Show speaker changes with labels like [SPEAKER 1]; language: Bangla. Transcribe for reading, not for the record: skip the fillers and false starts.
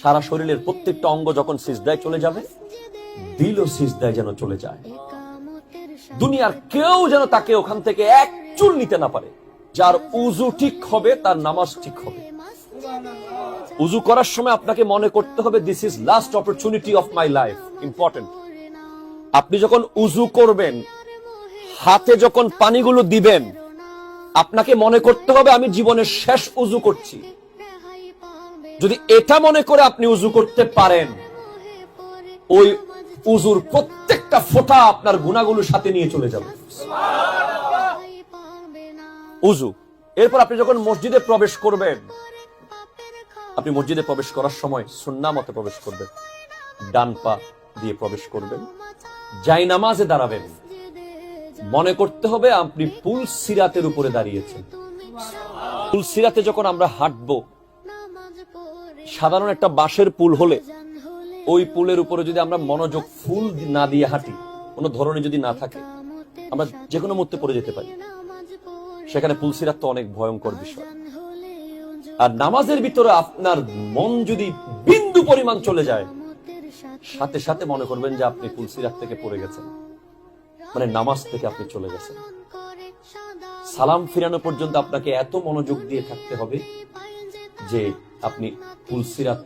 [SPEAKER 1] সারা শরীরের প্রত্যেকটা অঙ্গ যখন সিজদায় চলে যাবে, দিলও সিজদায় যেন চলে যায়। দুনিয়ার কেউ যেন তাকে ওখান থেকে এক চুল নিতে না পারে। যার উজু ঠিক হবে তার নামাজ ঠিক হবে। উজু করার সময় আপনাকে মনে করতে হবে, this is last opportunity of my life. Important. আপনি যখন উজু করবেন, হাতে যখন পানিগুলো দিবেন, আপনাকে মনে করতে হবে আমি জীবনের শেষ উজু করছি। যদি এটা মনে করে আপনি উজু করতে পারেন, ওই উজুর প্রত্যেকটা ফোঁটা আপনার গুনাহগুলোর সাথে নিয়ে চলে যাবে। উজু। এরপর আপনি যখন মসজিদে প্রবেশ করবেন, আপনি মসজিদে প্রবেশ করার সময় সুন্নাহ মতে প্রবেশ করবেন। ডান পা দিয়ে প্রবেশ করবেন, যাই নামাজে দাঁড়াবেন, মনে করতে হবে আপনি পুল সিরাতের উপরে দাঁড়িয়েছেন। পুল সিরাতে যখন আমরা হাঁটবো, সাধারণ একটা বাঁশের পুল হলে ওই পুলের উপরে যদি আমরা মনোযোগ ফুল না দিয়ে হাঁটি, কোনো ধরনের যদি না থাকে, আমরা যে কোনো মুহূর্তে পড়ে যেতে পারি। সেখানে পুল সিরাত তো অনেক ভয়ঙ্কর বিষয়। আর নামাজের ভিতরে আপনার মন যদি বিন্দু পরিমাণ চলে যায়, সাথে সাথে মনে করবেন যে আপনি পুল সিরাত থেকে পড়ে গেছেন, মানে নামাজ থেকে আপনি চলে গেছেন। সালাম ফিরানো পর্যন্ত আপনাকে এত মনোযোগ দিয়ে থাকতে হবে যে আপনি পুল সিরাত